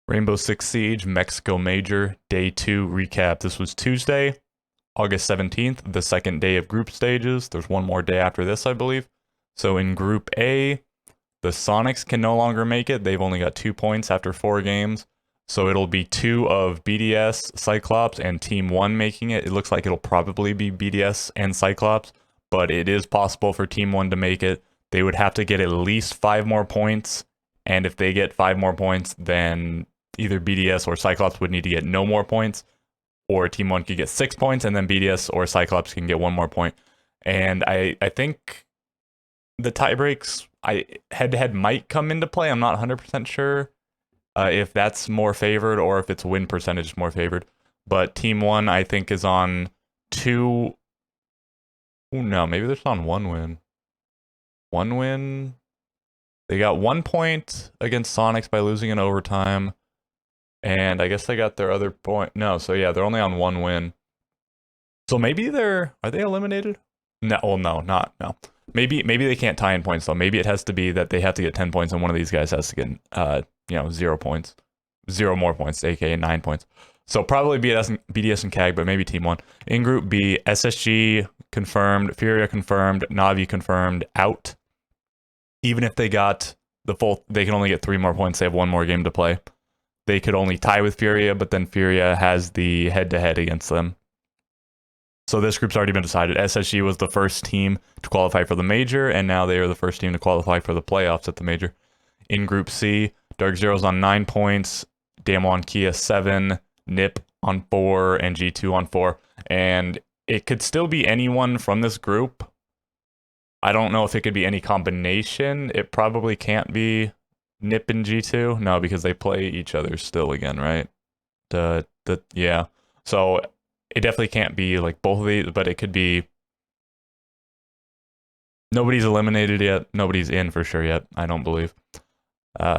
Rainbow Six Siege Mexico Major Day 2 recap. This was Tuesday, August 17th, the second day of group stages. There's one more day after this, I believe. So in Group A, the Sonics can no longer make it. They've only got 2 points after 4 games. So it'll be 2 of BDS, Cyclops, and Team 1 making it. It looks like it'll probably be BDS and Cyclops, but it is possible for Team 1 to make it. They would have to get at least 5 more points, and if they get 5 more points, then either BDS or Cyclops would need to get no more points, or Team 1 could get 6 points, and then BDS or Cyclops can get 1 more point. And I think the tie breaks, head-to-head might come into play. I'm not 100% sure if that's more favored or if it's win percentage more favored. But Team 1, I think, is on 2... Oh, no, maybe they're on 1 win. 1 win? They got 1 point against Sonics by losing in overtime. And I guess they got their other point. No, so yeah, they're only on 1 win. So maybe are they eliminated? No, well, no. Maybe they can't tie in points though. Maybe it has to be that they have to get 10 points and one of these guys has to get 0 points. 0 more points, aka 9 points. So probably BDS and CAG, but maybe Team 1. In Group B, SSG confirmed, Furia confirmed, Navi confirmed, out. Even if they got the full, they can only get 3 more points. They have 1 more game to play. They could only tie with Furia, but then Furia has the head-to-head against them. So this group's already been decided. SSG was the first team to qualify for the major, and now they are the first team to qualify for the playoffs at the major. In Group C, Dark Zero's on 9 points, Damwon Kia 7, Nip on 4, and G2 on 4. And it could still be anyone from this group. I don't know if it could be any combination. It probably can't be Nip and G2. No, because they play each other still again, right? Yeah. So it definitely can't be like both of these, but it could be. Nobody's eliminated yet. Nobody's in for sure yet, I don't believe.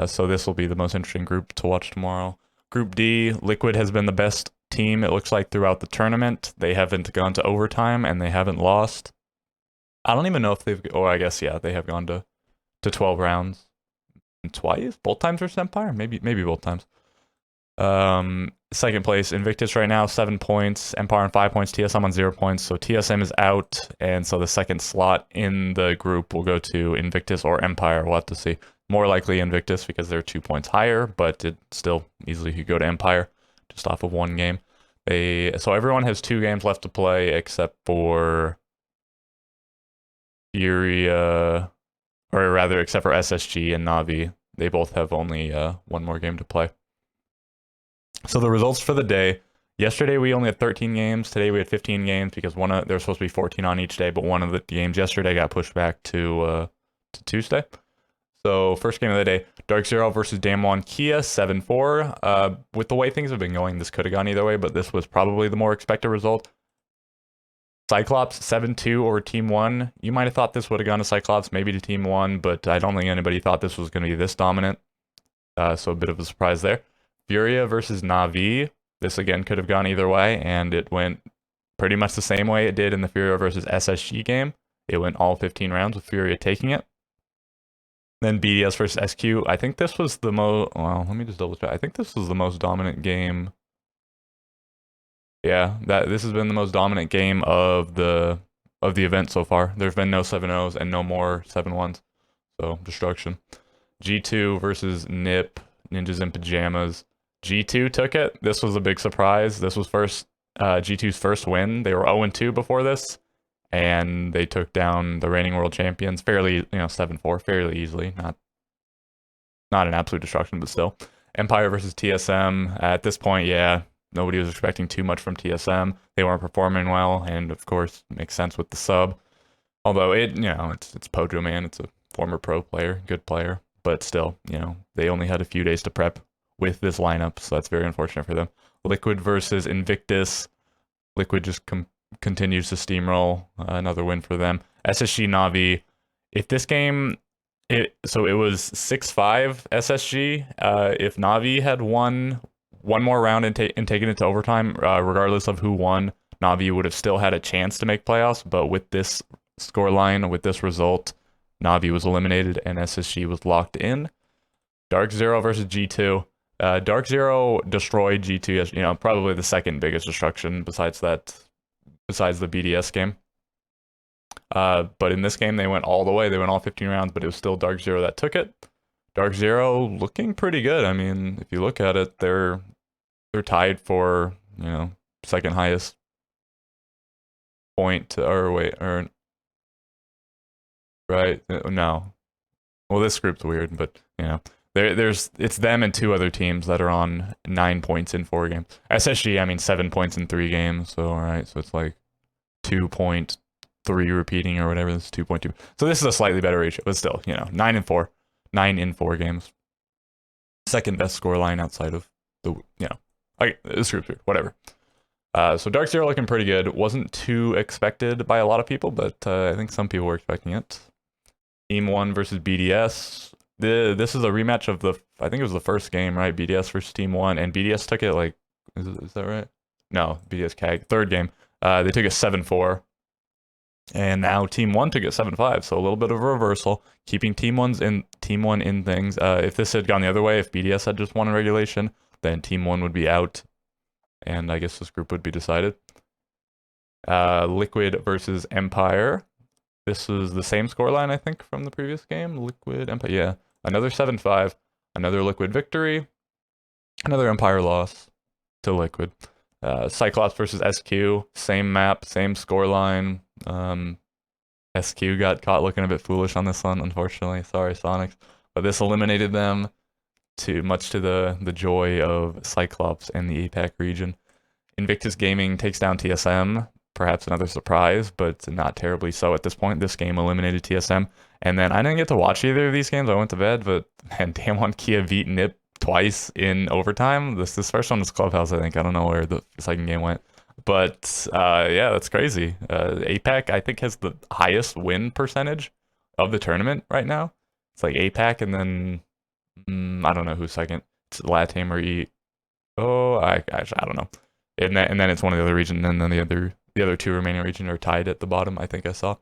So this will be the most interesting group to watch tomorrow. Group D, Liquid has been the best team, it looks like, throughout the tournament. They haven't gone to overtime, and they haven't lost. I don't even know if they've... Oh, I guess, yeah, they have gone to 12 rounds. Twice? Both times versus Empire? Maybe both times. Second place, Invictus right now, 7 points. Empire on 5 points. TSM on 0 points. So TSM is out, and so the second slot in the group will go to Invictus or Empire. We'll have to see. More likely Invictus because they're 2 points higher, but it still easily could go to Empire just off of 1 game. So everyone has 2 games left to play except for Furia, or rather, except for SSG and Navi. They both have only 1 more game to play. So the results for the day. Yesterday we only had 13 games. Today we had 15 games because there was supposed to be 14 on each day, but one of the games yesterday got pushed back to Tuesday. So first game of the day, Dark Zero versus Damwon Kia, 7-4. With the way things have been going, this could have gone either way, but this was probably the more expected result. Cyclops 7-2 over Team 1. You might have thought this would have gone to Cyclops, maybe to Team 1, but I don't think anybody thought this was going to be this dominant. So a bit of a surprise there. Furia versus Navi. This again could have gone either way, and it went pretty much the same way it did in the Furia versus SSG game. It went all 15 rounds with Furia taking it. Then BDS versus SQ. I think this was the most... Well, let me just double check. I think this was the most dominant game. Yeah, this has been the most dominant game of the event so far. There's been no 7-0s and no more 7-1s. So, destruction. G2 versus Nip, Ninjas in Pajamas. G2 took it. This was a big surprise. This was G2's first win. They were 0-2 before this, and they took down the reigning world champions fairly, 7-4, fairly easily. Not an absolute destruction, but still. Empire versus TSM. At this point, yeah, nobody was expecting too much from TSM. They weren't performing well, and of course, makes sense with the sub. Although it's Pojo Man. It's a former pro player, good player, but still, they only had a few days to prep with this lineup, so that's very unfortunate for them. Liquid versus Invictus. Liquid just continues to steamroll. Another win for them. SSG Navi. If this game, it was 6-5 SSG. If Navi had won one more round and taken it to overtime, regardless of who won, Navi would have still had a chance to make playoffs. But with this scoreline, with this result, Navi was eliminated and SSG was locked in. Dark Zero versus G2. Dark Zero destroyed G2, you know, probably the second biggest destruction besides the BDS game. But in this game, they went all the way. They went all 15 rounds, but it was still Dark Zero that took it. Dark Zero looking pretty good. I mean, if you look at it, they're tied for, you know, second highest point, or wait, or right? No. Well, this group's weird, but you know, it's them and two other teams that are on 9 points in 4 games. SSG, I mean, 7 points in 3 games. So all right, so it's like 2.3 repeating or whatever. This is 2.2. So this is a slightly better ratio, but still, you know, 9 and 4, 9 in 4 games. Second best score line outside of the, you know, this group's weird. Whatever. So Dark Zero looking pretty good. Wasn't too expected by a lot of people, but I think some people were expecting it. Team 1 versus BDS. This is a rematch of I think it was the first game, right? BDS versus Team 1, and BDS took it like, is that right? No, BDS CAG. Third game. They took it 7-4. And now Team 1 took it 7-5, so a little bit of a reversal, keeping Team 1 in things. If this had gone the other way, if BDS had just won in regulation, then Team 1 would be out, and I guess this group would be decided. Liquid versus Empire. This was the same scoreline, I think, from the previous game. Liquid, Empire, yeah. Another 7-5, another Liquid victory, another Empire loss to Liquid. Cyclops versus SQ, same map, same scoreline. SQ got caught looking a bit foolish on this one, unfortunately. Sorry, Sonics. But this eliminated them, much to the joy of Cyclops and the APAC region. Invictus Gaming takes down TSM. Perhaps another surprise, but not terribly so at this point. This game eliminated TSM. And then I didn't get to watch either of these games. I went to bed, but man, Damwon Kia beat Nip twice in overtime. This first one was Clubhouse, I think. I don't know where the second game went. But yeah, that's crazy. APAC, I think, has the highest win percentage of the tournament right now. It's like APAC, and then I don't know who's second. It's LATAM or E. Oh, I don't know. And then it's one of the other regions, and then the other 2 remaining regions are tied at the bottom, I think I saw.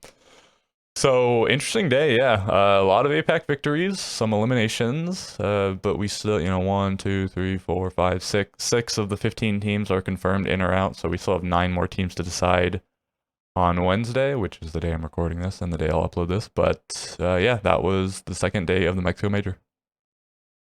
So, interesting day, yeah. A lot of APAC victories, some eliminations, but we still, you know, 1, 2, 3, 4, 5, 6. 6 of the 15 teams are confirmed in or out, so we still have 9 more teams to decide on Wednesday, which is the day I'm recording this and the day I'll upload this. But yeah, that was the second day of the Mexico Major.